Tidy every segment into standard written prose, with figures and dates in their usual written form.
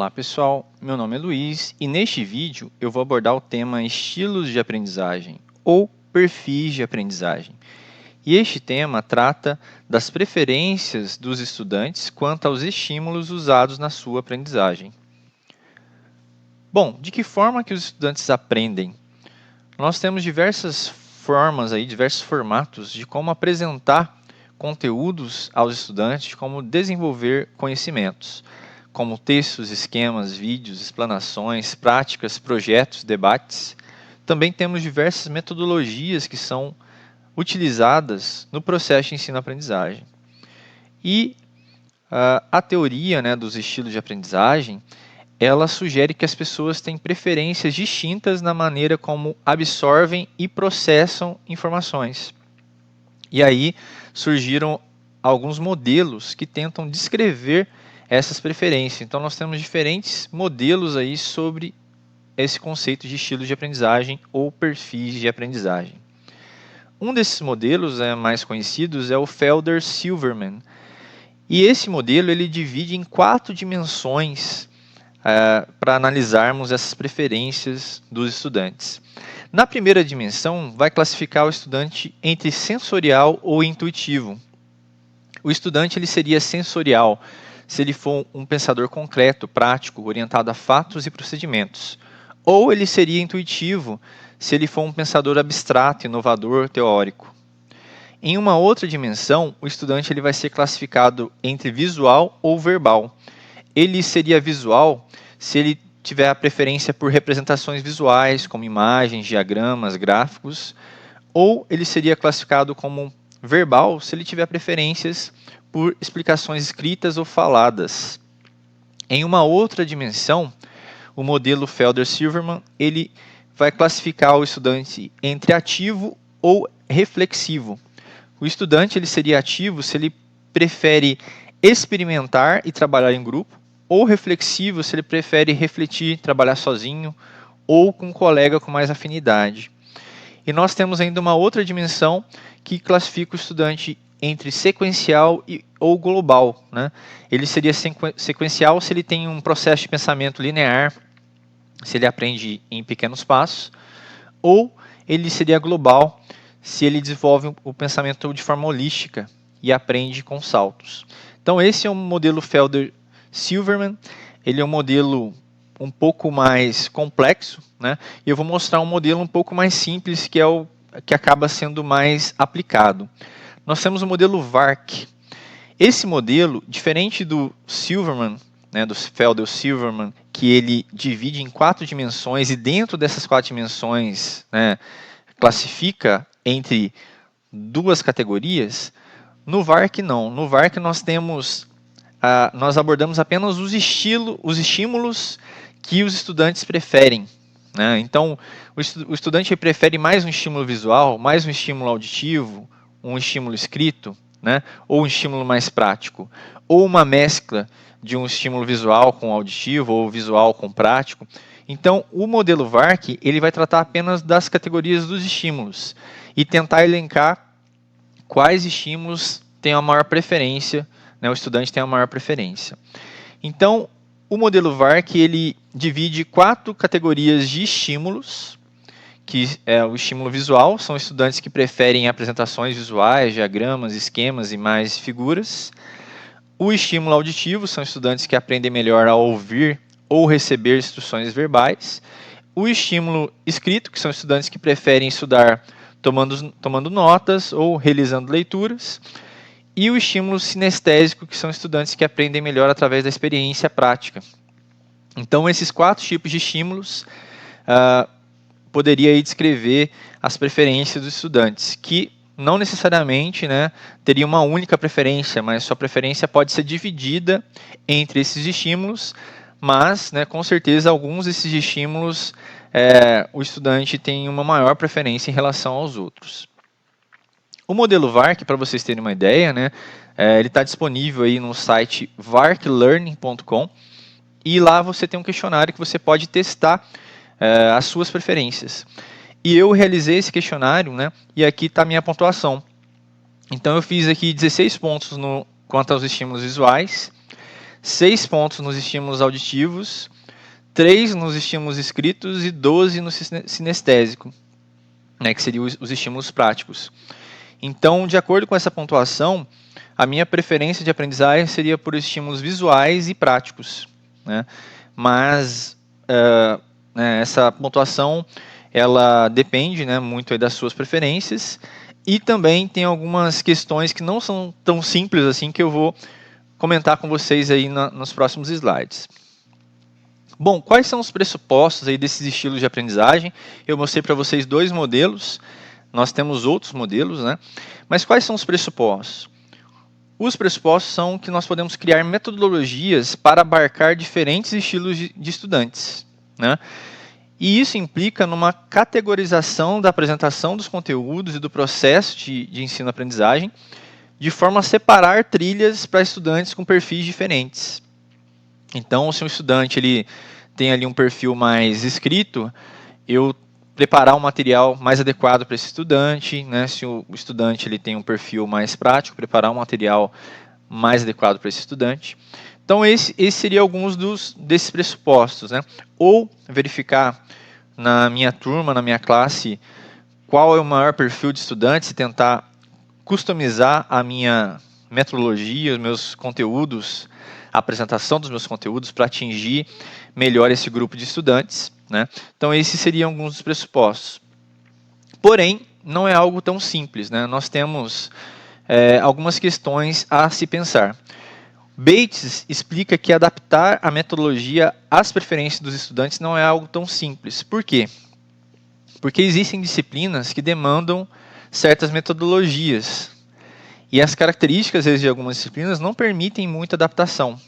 Olá pessoal, meu nome é Luiz e neste vídeo eu vou abordar o tema estilos de aprendizagem ou perfis de aprendizagem. E este tema trata das preferências dos estudantes quanto aos estímulos usados na sua aprendizagem. Bom, de que forma que os estudantes aprendem? Nós temos diversas formas aí, diversos formatos de como apresentar conteúdos aos estudantes, como desenvolver conhecimentos, como textos, esquemas, vídeos, explanações, práticas, projetos, debates. Também temos diversas metodologias que são utilizadas no processo de ensino-aprendizagem. E a teoria, né, dos estilos de aprendizagem, ela sugere que as pessoas têm preferências distintas na maneira como absorvem e processam informações. E aí surgiram alguns modelos que tentam descrever essas preferências. Então nós temos diferentes modelos aí sobre esse conceito de estilos de aprendizagem ou perfis de aprendizagem. Um desses modelos mais conhecidos é o Felder-Silverman. E esse modelo ele divide em 4 dimensões para analisarmos essas preferências dos estudantes. Na primeira dimensão, vai classificar o estudante entre sensorial ou intuitivo. O estudante ele seria sensorial se ele for um pensador concreto, prático, orientado a fatos e procedimentos. Ou ele seria intuitivo se ele for um pensador abstrato, inovador, teórico. Em uma outra dimensão, o estudante ele vai ser classificado entre visual ou verbal. Ele seria visual se ele tiver a preferência por representações visuais, como imagens, diagramas, gráficos, ou ele seria classificado como verbal se ele tiver preferências por explicações escritas ou faladas. Em uma outra dimensão, o modelo Felder-Silverman ele vai classificar o estudante entre ativo ou reflexivo. O estudante ele seria ativo se ele prefere experimentar e trabalhar em grupo, ou reflexivo se ele prefere refletir, trabalhar sozinho, ou com um colega com mais afinidade. E nós temos ainda uma outra dimensão que classifica o estudante entre sequencial ou global, né? Ele seria sequencial se ele tem um processo de pensamento linear, se ele aprende em pequenos passos, ou ele seria global se ele desenvolve o pensamento de forma holística e aprende com saltos. Então esse é um modelo Felder-Silverman, ele é um modelo um pouco mais complexo, né? E eu vou mostrar um modelo um pouco mais simples, que é o que acaba sendo mais aplicado. Nós temos o modelo VARC. Esse modelo, diferente do Silverman, né, do Felder-Silverman, que ele divide em 4 dimensões e dentro dessas 4 dimensões, né, classifica entre 2 categorias, no VARC não. No VARC nós temos, nós abordamos apenas os estímulos que os estudantes preferem, né? Então, o estudante prefere mais um estímulo visual, mais um estímulo auditivo, um estímulo escrito, né? Ou um estímulo mais prático, ou uma mescla de um estímulo visual com auditivo ou visual com prático. Então, o modelo VARC ele vai tratar apenas das categorias dos estímulos e tentar elencar quais estímulos têm a maior preferência, né? O estudante tem a maior preferência. Então, o modelo VARC ele divide 4 categorias de estímulos, que é o estímulo visual, são estudantes que preferem apresentações visuais, diagramas, esquemas e mais figuras. O estímulo auditivo, são estudantes que aprendem melhor a ouvir ou receber instruções verbais. O estímulo escrito, que são estudantes que preferem estudar tomando notas ou realizando leituras. E o estímulo sinestésico, que são estudantes que aprendem melhor através da experiência prática. Então, esses 4 tipos de estímulos poderia aí descrever as preferências dos estudantes, que não necessariamente, né, teria uma única preferência, mas sua preferência pode ser dividida entre esses estímulos, mas, né, com certeza, alguns desses estímulos o estudante tem uma maior preferência em relação aos outros. O modelo VARC, para vocês terem uma ideia, né, ele está disponível aí no site varklearning.com e lá você tem um questionário que você pode testar as suas preferências. E eu realizei esse questionário, né, e aqui está a minha pontuação. Então eu fiz aqui 16 pontos quanto aos estímulos visuais, 6 pontos nos estímulos auditivos, 3 nos estímulos escritos e 12 no sinestésico, né, que seriam os estímulos práticos. Então, de acordo com essa pontuação, a minha preferência de aprendizagem seria por estímulos visuais e práticos, né? Mas né, essa pontuação ela depende, né, muito aí das suas preferências, e também tem algumas questões que não são tão simples assim que eu vou comentar com vocês aí nos próximos slides. Bom, quais são os pressupostos aí desses estilos de aprendizagem? Eu mostrei para vocês 2 modelos, nós temos outros modelos, né? Mas quais são os pressupostos? Os pressupostos são que nós podemos criar metodologias para abarcar diferentes estilos de estudantes, né? E isso implica numa categorização da apresentação dos conteúdos e do processo de ensino-aprendizagem, de forma a separar trilhas para estudantes com perfis diferentes. Então, se um estudante ele tem ali um perfil mais escrito, eu preparar um material mais adequado para esse estudante, né? Se o estudante ele tem um perfil mais prático, preparar um material mais adequado para esse estudante. Então, esse seria alguns desses pressupostos, né? Ou verificar na minha turma, na minha classe, qual é o maior perfil de estudantes e tentar customizar a minha metodologia, os meus conteúdos, a apresentação dos meus conteúdos para atingir melhor esse grupo de estudantes, né? Então, esses seriam alguns dos pressupostos. Porém, não é algo tão simples, né? Nós temos algumas questões a se pensar. Bates explica que adaptar a metodologia às preferências dos estudantes não é algo tão simples. Por quê? Porque existem disciplinas que demandam certas metodologias, e as características de algumas disciplinas não permitem muita adaptação.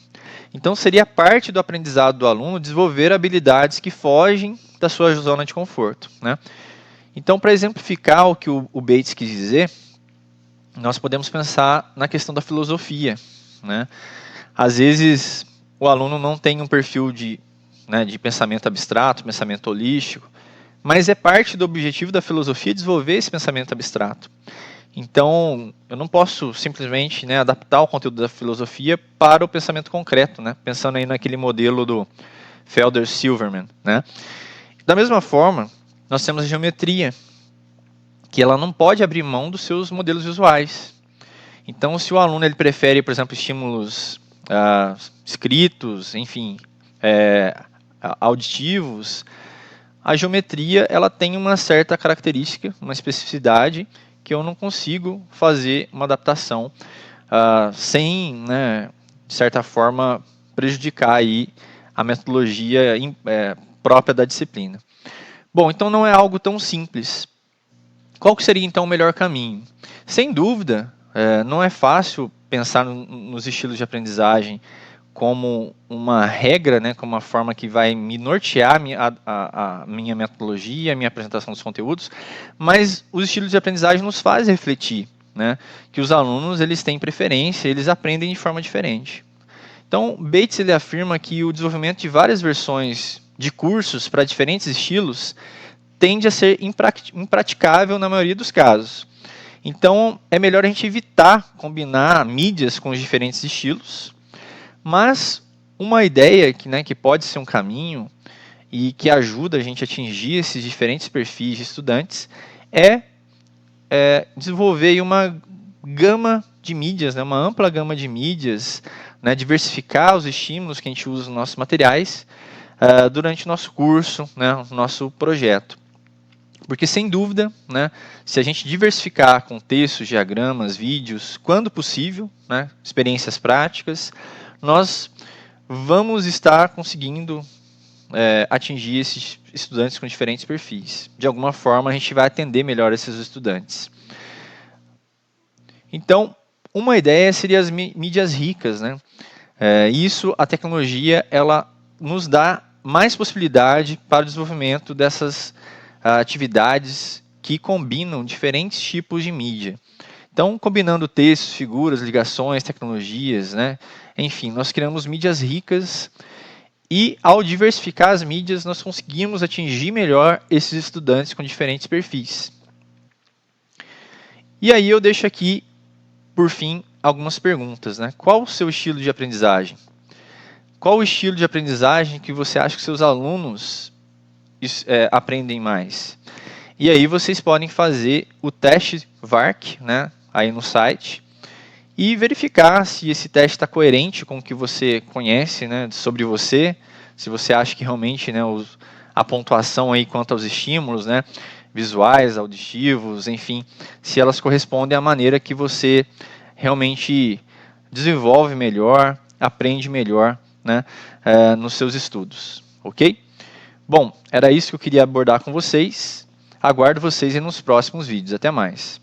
Então, seria parte do aprendizado do aluno desenvolver habilidades que fogem da sua zona de conforto, né? Então, para exemplificar o que o Bates quis dizer, nós podemos pensar na questão da filosofia, né? Às vezes, o aluno não tem um perfil de pensamento abstrato, pensamento holístico, mas é parte do objetivo da filosofia desenvolver esse pensamento abstrato. Então, eu não posso simplesmente adaptar o conteúdo da filosofia para o pensamento concreto, né? Pensando aí naquele modelo do Felder-Silverman, né? Da mesma forma, nós temos a geometria, que ela não pode abrir mão dos seus modelos visuais. Então, se o aluno ele prefere, por exemplo, estímulos escritos, enfim, auditivos, a geometria ela tem uma certa característica, uma especificidade, que eu não consigo fazer uma adaptação sem, de certa forma, prejudicar aí a metodologia própria da disciplina. Bom, então não é algo tão simples. Qual que seria então o melhor caminho? Sem dúvida, não é fácil pensar nos estilos de aprendizagem como uma regra, como uma forma que vai me nortear a minha metodologia, a minha apresentação dos conteúdos, mas os estilos de aprendizagem nos fazem refletir, que os alunos eles têm preferência, eles aprendem de forma diferente. Então, Bates ele afirma que o desenvolvimento de várias versões de cursos para diferentes estilos tende a ser impraticável na maioria dos casos. Então, é melhor a gente evitar combinar mídias com os diferentes estilos, mas uma ideia que pode ser um caminho e que ajuda a gente a atingir esses diferentes perfis de estudantes é desenvolver uma gama de mídias, uma ampla gama de mídias, diversificar os estímulos que a gente usa nos nossos materiais durante o nosso curso, o nosso projeto. Porque, sem dúvida, se a gente diversificar com textos, diagramas, vídeos, quando possível, experiências práticas, nós vamos estar conseguindo atingir esses estudantes com diferentes perfis. De alguma forma, a gente vai atender melhor esses estudantes. Então, uma ideia seria as mídias ricas. Isso, a tecnologia, ela nos dá mais possibilidade para o desenvolvimento dessas atividades que combinam diferentes tipos de mídia. Então, combinando textos, figuras, ligações, tecnologias, enfim, nós criamos mídias ricas e, ao diversificar as mídias, nós conseguimos atingir melhor esses estudantes com diferentes perfis. E aí eu deixo aqui, por fim, algumas perguntas. Qual o seu estilo de aprendizagem? qual o estilo de aprendizagem que você acha que seus alunos aprendem mais? E aí vocês podem fazer o teste VARC, né, aí no site, e verificar se esse teste está coerente com o que você conhece, né, sobre você, se você acha que realmente, né, a pontuação aí quanto aos estímulos, né, visuais, auditivos, enfim, se elas correspondem à maneira que você realmente desenvolve melhor, aprende melhor, né, nos seus estudos, ok? Bom, era isso que eu queria abordar com vocês. Aguardo vocês nos próximos vídeos. Até mais.